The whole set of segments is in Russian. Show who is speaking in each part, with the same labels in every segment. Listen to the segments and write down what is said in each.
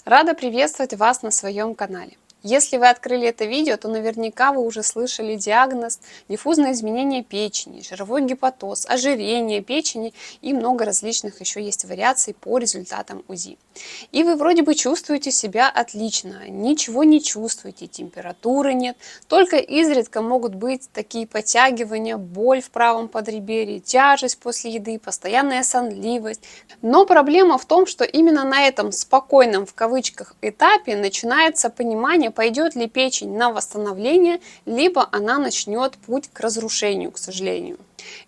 Speaker 1: Рада приветствовать вас на своем канале. Если вы открыли это видео, то наверняка вы уже слышали диагноз диффузное изменение печени, жировой гепатоз, ожирение печени и много различных еще есть вариаций по результатам УЗИ. И вы вроде бы чувствуете себя отлично, ничего не чувствуете, температуры нет, только изредка могут быть такие подтягивания, боль в правом подреберье, тяжесть после еды, постоянная сонливость. Но проблема в том, что именно на этом спокойном в кавычках этапе начинается понимание, пойдет ли печень на восстановление, либо она начнет путь к разрушению, к сожалению.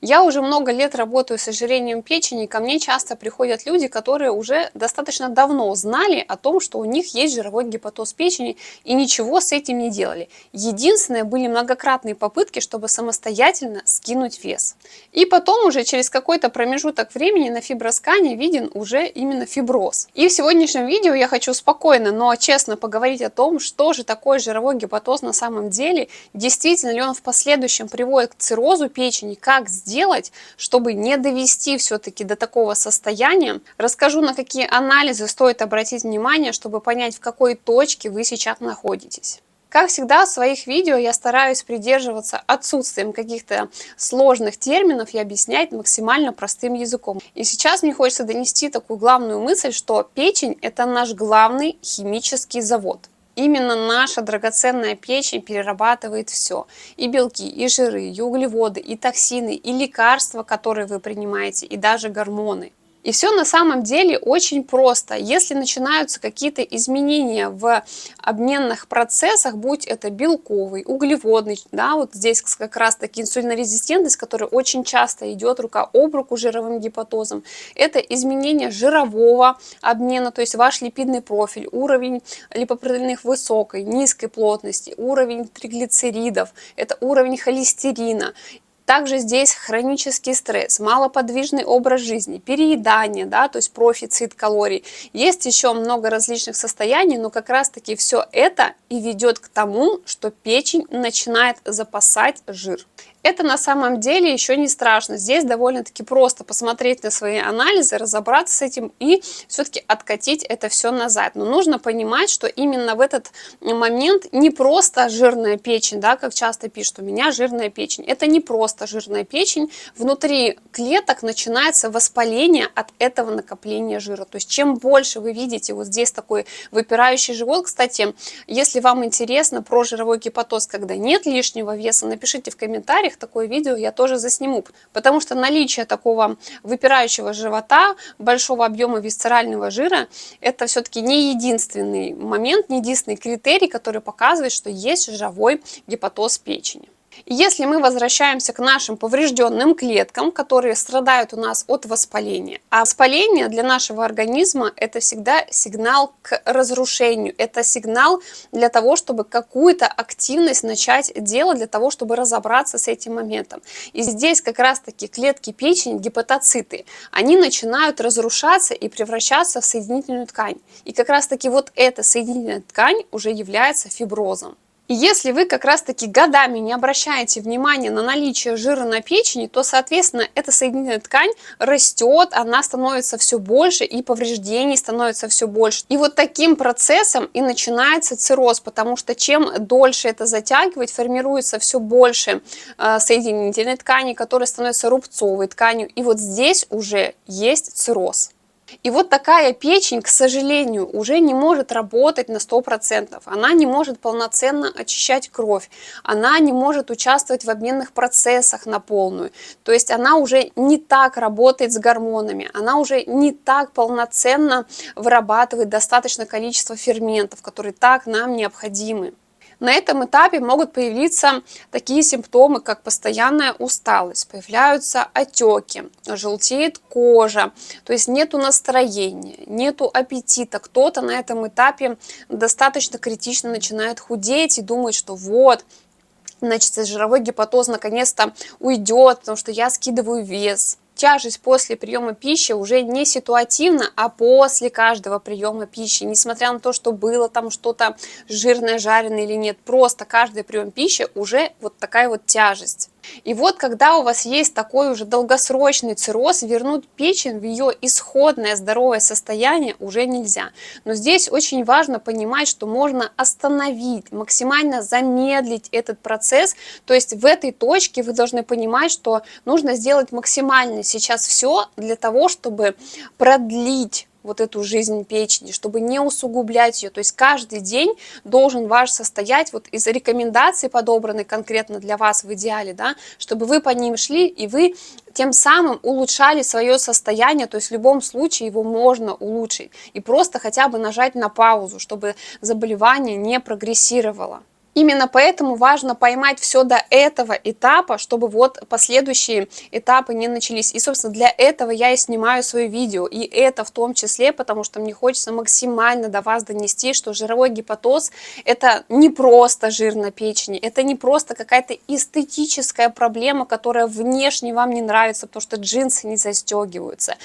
Speaker 1: Я уже много лет работаю с ожирением печени, и ко мне часто приходят люди, которые уже достаточно давно знали о том, что у них есть жировой гепатоз печени, и ничего с этим не делали. Единственное, были многократные попытки, чтобы самостоятельно скинуть вес. И потом уже через какой-то промежуток времени на фиброскане виден уже именно фиброз. И в сегодняшнем видео я хочу спокойно, но честно поговорить о том, что же такое жировой гепатоз на самом деле, действительно ли он в последующем приводит к циррозу печени, как сделать, чтобы не довести все-таки до такого состояния. Расскажу, на какие анализы стоит обратить внимание, чтобы понять, в какой точке вы сейчас находитесь. Как всегда, в своих видео я стараюсь придерживаться отсутствием каких-то сложных терминов и объяснять максимально простым языком. И сейчас мне хочется донести такую главную мысль, что печень – это наш главный химический завод. Именно наша драгоценная печень перерабатывает все. И белки, и жиры, и углеводы, и токсины, и лекарства, которые вы принимаете, и даже гормоны. И все на самом деле очень просто. Если начинаются какие-то изменения в обменных процессах, будь это белковый, углеводный, да, вот здесь как раз таки инсулинорезистентность, которая очень часто идет рука об руку с жировым гепатозом, это изменение жирового обмена, то есть ваш липидный профиль, уровень липопротеинов высокой, низкой плотности, уровень триглицеридов, это уровень холестерина. Также здесь хронический стресс, малоподвижный образ жизни, переедание, да, то есть профицит калорий. Есть еще много различных состояний, но как раз-таки все это и ведет к тому, что печень начинает запасать жир. Это на самом деле еще не страшно. Здесь довольно-таки просто посмотреть на свои анализы, разобраться с этим и все-таки откатить это все назад. Но нужно понимать, что именно в этот момент не просто жирная печень, да, как часто пишут, у меня жирная печень. Это не просто жирная печень. Внутри клеток начинается воспаление от этого накопления жира. То есть чем больше вы видите вот здесь такой выпирающий живот. Кстати, если вам интересно про жировой гепатоз, когда нет лишнего веса, напишите в комментариях, такое видео я тоже засниму, потому что наличие такого выпирающего живота, большого объема висцерального жира, это все-таки не единственный момент, не единственный критерий, который показывает, что есть жировой гепатоз печени. Если мы возвращаемся к нашим поврежденным клеткам, которые страдают у нас от воспаления, а воспаление для нашего организма это всегда сигнал к разрушению, это сигнал для того, чтобы какую-то активность начать делать, для того, чтобы разобраться с этим моментом. И здесь как раз-таки клетки печени, гепатоциты, они начинают разрушаться и превращаться в соединительную ткань. И как раз-таки вот эта соединительная ткань уже является фиброзом. И если вы как раз-таки годами не обращаете внимания на наличие жира на печени, то, соответственно, эта соединительная ткань растет, она становится все больше, и повреждений становится все больше. И вот таким процессом и начинается цирроз, потому что чем дольше это затягивать, формируется все больше соединительной ткани, которая становится рубцовой тканью. И вот здесь уже есть цирроз. И вот такая печень, к сожалению, уже не может работать на 100%. Она не может полноценно очищать кровь, она не может участвовать в обменных процессах на полную. То есть она уже не так работает с гормонами, она уже не так полноценно вырабатывает достаточное количество ферментов, которые так нам необходимы. На этом этапе могут появиться такие симптомы, как постоянная усталость, появляются отеки, желтеет кожа, то есть нету настроения, нету аппетита. Кто-то на этом этапе достаточно критично начинает худеть и думает, что вот, значит, жировой гепатоз наконец-то уйдет, потому что я скидываю вес. Тяжесть после приема пищи уже не ситуативно, а после каждого приема пищи. Несмотря на то, что было там что-то жирное, жареное или нет, просто каждый прием пищи уже вот такая вот тяжесть. И вот когда у вас есть такой уже долгосрочный цирроз, вернуть печень в ее исходное здоровое состояние уже нельзя. Но здесь очень важно понимать, что можно остановить, максимально замедлить этот процесс. То есть в этой точке вы должны понимать, что нужно сделать максимально сейчас все для того, чтобы продлить вот эту жизнь печени, чтобы не усугублять ее. То есть каждый день должен ваш состоять вот из рекомендаций, подобранных конкретно для вас в идеале, да, чтобы вы по ним шли, и вы тем самым улучшали свое состояние, то есть в любом случае его можно улучшить. И просто хотя бы нажать на паузу, чтобы заболевание не прогрессировало. Именно поэтому важно поймать все до этого этапа, чтобы вот последующие этапы не начались. И, собственно, для этого я и снимаю свои видео. И это в том числе, потому что мне хочется максимально до вас донести, что жировой гепатоз – это не просто жир на печени, это не просто какая-то эстетическая проблема, которая внешне вам не нравится, потому что джинсы не застегиваются.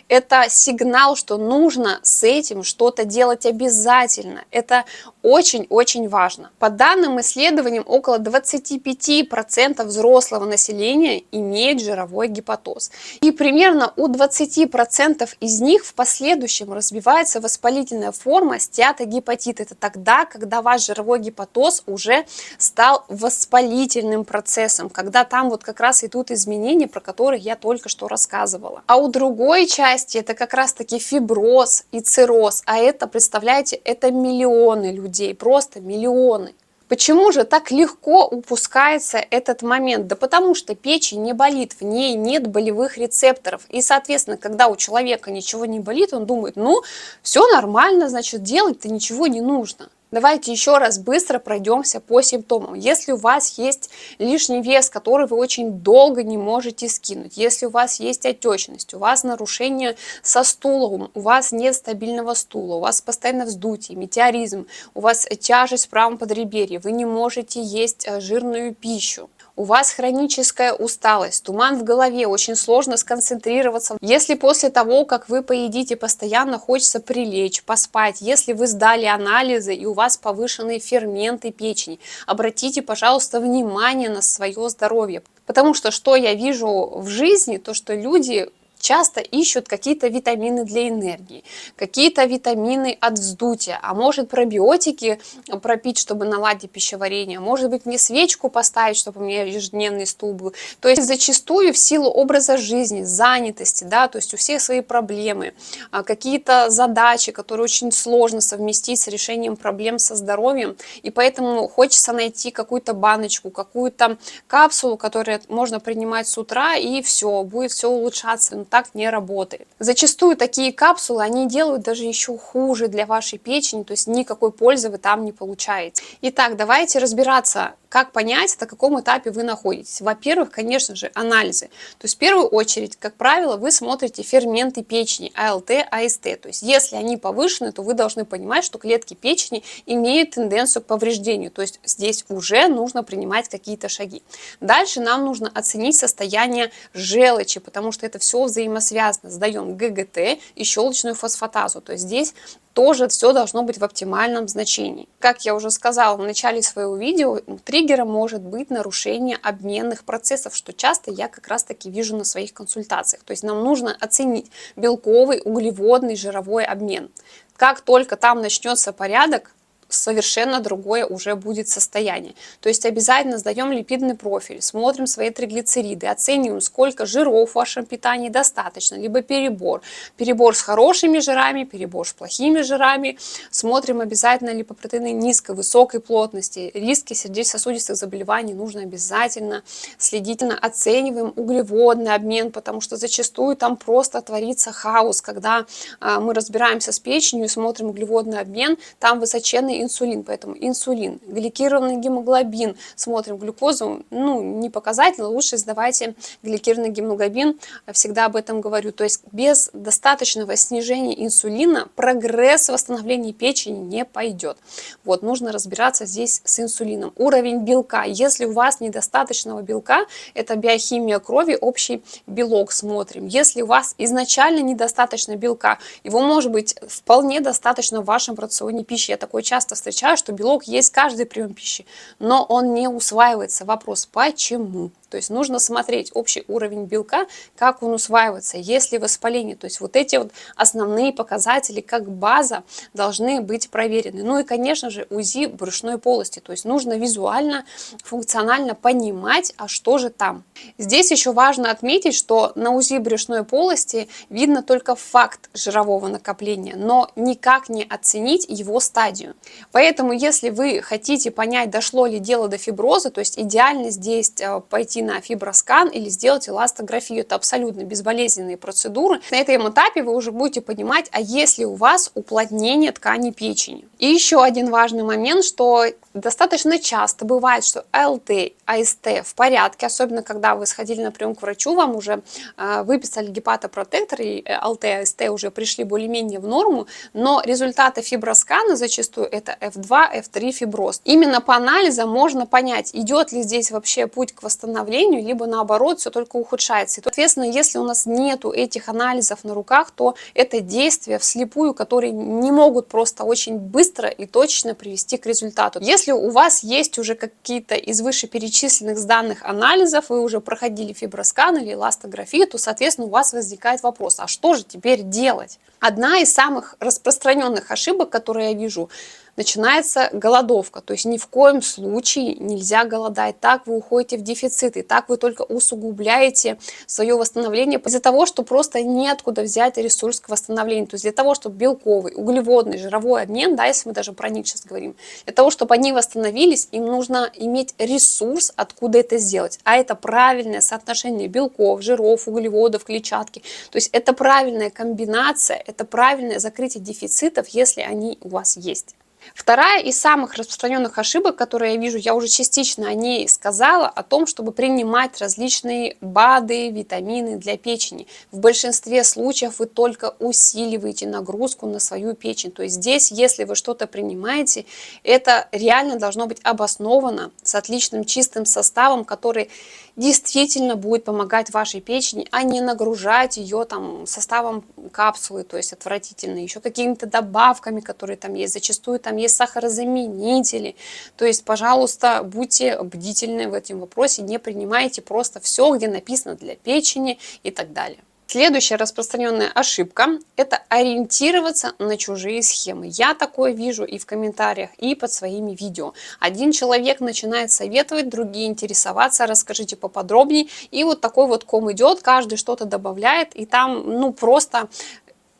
Speaker 1: Это сигнал, что нужно с этим что-то делать обязательно. Это очень-очень важно. По данным исследованиям, около 25% взрослого населения имеет жировой гепатоз. И примерно у 20% из них в последующем развивается воспалительная форма стеатогепатита. Это тогда, когда ваш жировой гепатоз уже стал воспалительным процессом, когда там вот как раз идут изменения, про которые я только что рассказывала. А у другой части это как раз-таки фиброз и цирроз. А это, представляете, это миллионы людей, просто миллионы. Почему же так легко упускается этот момент? Да потому что печень не болит, в ней нет болевых рецепторов. И, соответственно, когда у человека ничего не болит, он думает, ну, все нормально, значит, делать-то ничего не нужно. Давайте еще раз быстро пройдемся по симптомам. Если у вас есть лишний вес, который вы очень долго не можете скинуть, если у вас есть отечность, у вас нарушение со стулом, у вас нет стабильного стула, у вас постоянно вздутие, метеоризм, у вас тяжесть в правом подреберье, вы не можете есть жирную пищу, у вас хроническая усталость, туман в голове, очень сложно сконцентрироваться. Если после того, как вы поедите, постоянно хочется прилечь, поспать, если вы сдали анализы и у вас повышенные ферменты печени, обратите, пожалуйста, внимание на свое здоровье. Потому что я вижу в жизни, то что люди часто ищут какие-то витамины для энергии, какие-то витамины от вздутия, а может пробиотики пропить, чтобы наладить пищеварение, может быть мне свечку поставить, чтобы у меня ежедневный стул был. То есть зачастую в силу образа жизни, занятости, да, то есть у всех свои проблемы, какие-то задачи, которые очень сложно совместить с решением проблем со здоровьем, и поэтому хочется найти какую-то баночку, какую-то капсулу, которую можно принимать с утра, и все, будет все улучшаться. Но так не работает. Зачастую такие капсулы, они делают даже еще хуже для вашей печени, то есть никакой пользы вы там не получаете. Итак, давайте разбираться, как понять, на каком этапе вы находитесь. Во-первых, конечно же, анализы. То есть в первую очередь, как правило, вы смотрите ферменты печени, АЛТ, АСТ. То есть если они повышены, то вы должны понимать, что клетки печени имеют тенденцию к повреждению. То есть здесь уже нужно принимать какие-то шаги. Дальше нам нужно оценить состояние желчи, потому что это все взаимосвязано. Сдаем ГГТ и щелочную фосфатазу. То есть здесь тоже все должно быть в оптимальном значении. Как я уже сказала в начале своего видео, триггером может быть нарушение обменных процессов, что часто я как раз таки вижу на своих консультациях. То есть нам нужно оценить белковый, углеводный, жировой обмен. Как только там начнется порядок, совершенно другое уже будет состояние. То есть обязательно сдаем липидный профиль, смотрим свои триглицериды, оцениваем, сколько жиров в вашем питании достаточно, либо перебор. Перебор с хорошими жирами, перебор с плохими жирами. Смотрим обязательно липопротеины низкой, высокой плотности. Риски сердечно-сосудистых заболеваний нужно обязательно следить. Оцениваем углеводный обмен, потому что зачастую там просто творится хаос. Когда мы разбираемся с печенью и смотрим углеводный обмен, там высоченный инсулин, поэтому инсулин, гликированный гемоглобин, смотрим глюкозу, не показательно, лучше сдавайте гликированный гемоглобин, всегда об этом говорю, то есть без достаточного снижения инсулина прогресс восстановления печени не пойдет. Вот, нужно разбираться здесь с инсулином. Уровень белка, если у вас недостаточного белка, это биохимия крови, общий белок смотрим. Если у вас изначально недостаточно белка, его может быть вполне достаточно в вашем рационе пищи. Я такое часто встречаю, что белок есть каждый прием пищи, но он не усваивается. Вопрос, почему? То есть нужно смотреть общий уровень белка, как он усваивается, есть ли воспаление. То есть вот эти вот основные показатели, как база, должны быть проверены. Ну и, конечно же, УЗИ брюшной полости. То есть нужно визуально, функционально понимать, а что же там. Здесь еще важно отметить, что на УЗИ брюшной полости видно только факт жирового накопления, но никак не оценить его стадию. Поэтому, если вы хотите понять, дошло ли дело до фиброза, то есть идеально здесь пойти на фиброскан или сделать эластографию. Это абсолютно безболезненные процедуры. На этом этапе вы уже будете понимать, а есть ли у вас уплотнение ткани печени. И еще один важный момент, что достаточно часто бывает, что АЛТ, АСТ в порядке, особенно когда вы сходили на прием к врачу, вам уже выписали гепатопротектор, и АЛТ, АСТ уже пришли более-менее в норму, но результаты фиброскана зачастую это F2, F3 фиброз. Именно по анализам можно понять, идет ли здесь вообще путь к восстановлению, либо наоборот все только ухудшается. И, соответственно, если у нас нету этих анализов на руках, то это действия вслепую, которые не могут просто очень быстро и точно привести к результату. Если у вас есть уже какие-то из вышеперечисленных данных анализов, вы уже проходили фиброскан или эластографию, то, соответственно, у вас возникает вопрос, а что же теперь делать? Одна из самых распространенных ошибок, которые я вижу, начинается голодовка. То есть ни в коем случае нельзя голодать. Так вы уходите в дефицит, и так вы только усугубляете свое восстановление из-за того, что просто неоткуда взять ресурс к восстановлению. То есть для того, чтобы белковый, углеводный, жировой обмен, да, если мы даже про них сейчас говорим, для того, чтобы они восстановились, им нужно иметь ресурс, откуда это сделать. А это правильное соотношение белков, жиров, углеводов, клетчатки. То есть это правильная комбинация, это правильное закрытие дефицитов, если они у вас есть. Вторая из самых распространенных ошибок, которые я вижу, я уже частично о ней сказала, о том, чтобы принимать различные БАДы, витамины для печени. В большинстве случаев вы только усиливаете нагрузку на свою печень. То есть здесь, если вы что-то принимаете, это реально должно быть обосновано с отличным чистым составом, который действительно будет помогать вашей печени, а не нагружать ее там составом капсулы, то есть отвратительно, еще какими-то добавками, которые там есть. Зачастую там есть сахарозаменители. То есть, пожалуйста, будьте бдительны в этом вопросе, не принимайте просто все, где написано для печени и так далее. Следующая распространенная ошибка – это ориентироваться на чужие схемы. Я такое вижу и в комментариях, и под своими видео. Один человек начинает советовать, другие интересоваться, расскажите поподробнее. И вот такой вот ком идет, каждый что-то добавляет, и там ну просто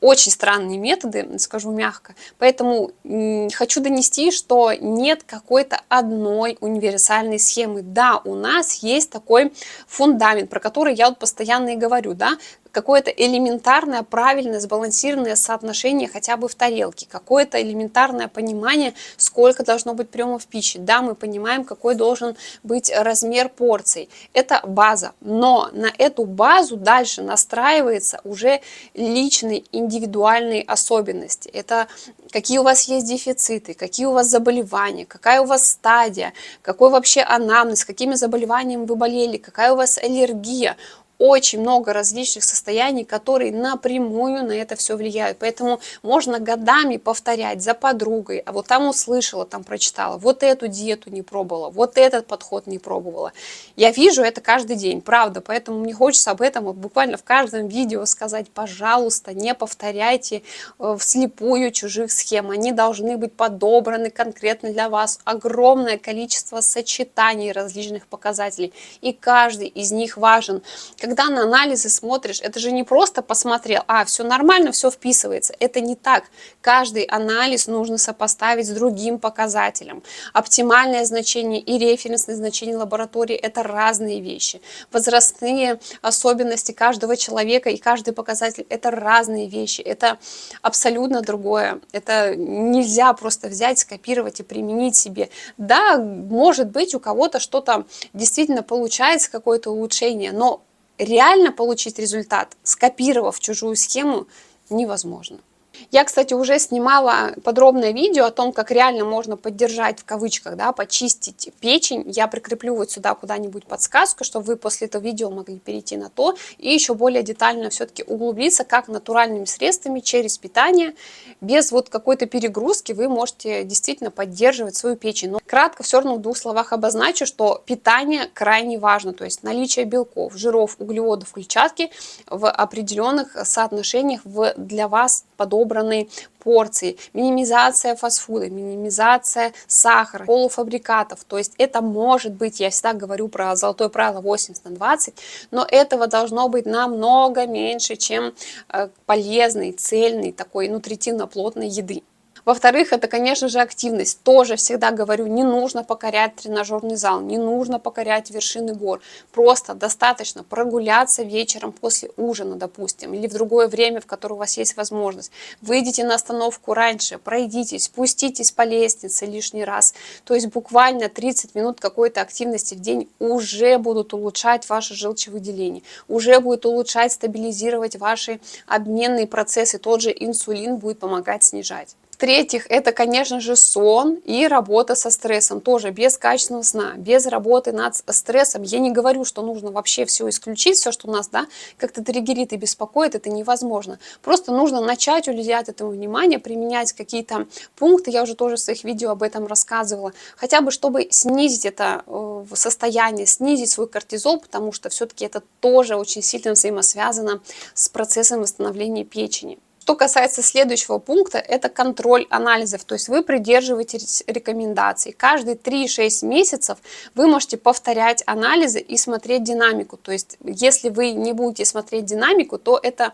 Speaker 1: очень странные методы, скажу мягко. Поэтому хочу донести, что нет какой-то одной универсальной схемы. Да, у нас есть такой фундамент, про который я вот постоянно и говорю, да, какое-то элементарное, правильное, сбалансированное соотношение хотя бы в тарелке, какое-то элементарное понимание, сколько должно быть приемов пищи. Да, мы понимаем, какой должен быть размер порций. Это база, но на эту базу дальше настраивается уже личные, индивидуальные особенности. Это какие у вас есть дефициты, какие у вас заболевания, какая у вас стадия, какой вообще анамнез, какими заболеваниями вы болели, какая у вас аллергия. Очень много различных состояний, которые напрямую на это все влияют. Поэтому можно годами повторять за подругой, а вот там услышала, там прочитала, вот эту диету не пробовала, вот этот подход не пробовала. Я вижу это каждый день, правда, поэтому мне хочется об этом вот буквально в каждом видео сказать, пожалуйста, не повторяйте вслепую чужих схем. Они должны быть подобраны конкретно для вас. Огромное количество сочетаний различных показателей, и каждый из них важен. Когда на анализы смотришь, это же не просто посмотрел, а все нормально, все вписывается. Это не так. Каждый анализ нужно сопоставить с другим показателем. Оптимальное значение и референсное значение лаборатории – это разные вещи. Возрастные особенности каждого человека и каждый показатель – это разные вещи. Это абсолютно другое. Это нельзя просто взять, скопировать и применить себе. Да, может быть, у кого-то что-то действительно получается, какое-то улучшение, но реально получить результат, скопировав чужую схему, невозможно. Я, кстати, уже снимала подробное видео о том, как реально можно поддержать, в кавычках, да, почистить печень. Я прикреплю вот сюда куда-нибудь подсказку, чтобы вы после этого видео могли перейти на то и еще более детально все-таки углубиться, как натуральными средствами через питание, без вот какой-то перегрузки вы можете действительно поддерживать свою печень. Но кратко все равно в двух словах обозначу, что питание крайне важно, то есть наличие белков, жиров, углеводов, клетчатки в определенных соотношениях для вас подобранной порции, минимизация фастфуда, минимизация сахара, полуфабрикатов. То есть это может быть, я всегда говорю про золотое правило 80/20, но этого должно быть намного меньше, чем полезной, цельной, такой нутритивно-плотной еды. Во-вторых, это, конечно же, активность. Тоже всегда говорю, не нужно покорять тренажерный зал, не нужно покорять вершины гор. Просто достаточно прогуляться вечером после ужина, допустим, или в другое время, в которое у вас есть возможность. Выйдите на остановку раньше, пройдитесь, спуститесь по лестнице лишний раз. То есть буквально 30 минут какой-то активности в день уже будут улучшать ваше желчевыделение, уже будет улучшать, стабилизировать ваши обменные процессы. Тот же инсулин будет помогать снижать. В-третьих, это, конечно же, сон и работа со стрессом. Тоже без качественного сна, без работы над стрессом. Я не говорю, что нужно вообще все исключить, все, что нас, да, как-то триггерит и беспокоит, это невозможно. Просто нужно начать уделять этому внимание, применять какие-то пункты. Я уже тоже в своих видео об этом рассказывала. Хотя бы, чтобы снизить это состояние, снизить свой кортизол, потому что все-таки это тоже очень сильно взаимосвязано с процессом восстановления печени. Что касается следующего пункта, это контроль анализов, то есть вы придерживаетесь рекомендаций. Каждые 3-6 месяцев вы можете повторять анализы и смотреть динамику. То есть если вы не будете смотреть динамику, то это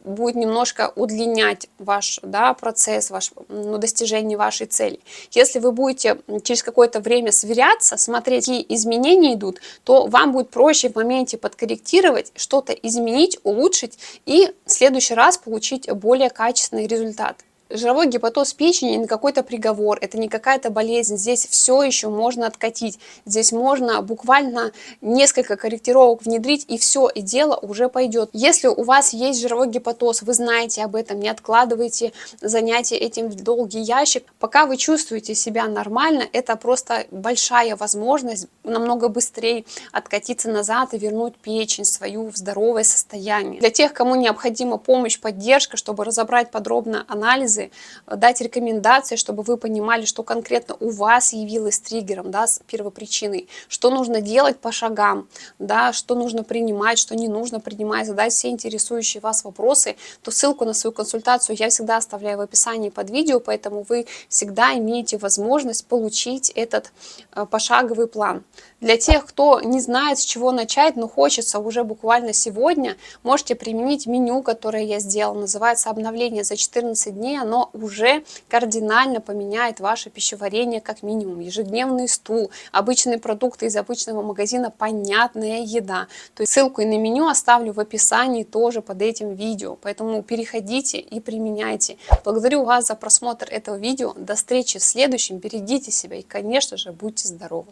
Speaker 1: будет немножко удлинять ваш, да, процесс, достижение вашей цели. Если вы будете через какое-то время сверяться, смотреть, какие изменения идут, то вам будет проще в моменте подкорректировать, что-то изменить, улучшить и в следующий раз получить более качественный результат. Жировой гепатоз печени не какой-то приговор, это не какая-то болезнь, здесь все еще можно откатить, здесь можно буквально несколько корректировок внедрить, и все, и дело уже пойдет. Если у вас есть жировой гепатоз, вы знаете об этом, не откладывайте занятия этим в долгий ящик, пока вы чувствуете себя нормально, это просто большая возможность намного быстрее откатиться назад и вернуть печень свою в здоровое состояние. Для тех, кому необходима помощь, поддержка, чтобы разобрать подробно анализы, дать рекомендации, чтобы вы понимали, что конкретно у вас явилось триггером, да, с первопричиной, что нужно делать по шагам, да, что нужно принимать, что не нужно принимать, задать все интересующие вас вопросы, то ссылку на свою консультацию я всегда оставляю в описании под видео, поэтому вы всегда имеете возможность получить этот пошаговый план. Для тех, кто не знает, с чего начать, но хочется уже буквально сегодня, можете применить меню, которое я сделала, называется «Обновление за 14 дней», оно уже кардинально поменяет ваше пищеварение как минимум. Ежедневный стул, обычные продукты из обычного магазина, понятная еда. То есть ссылку и на меню оставлю в описании тоже под этим видео. Поэтому переходите и применяйте. Благодарю вас за просмотр этого видео. До встречи в следующем. Берегите себя и, конечно же, будьте здоровы.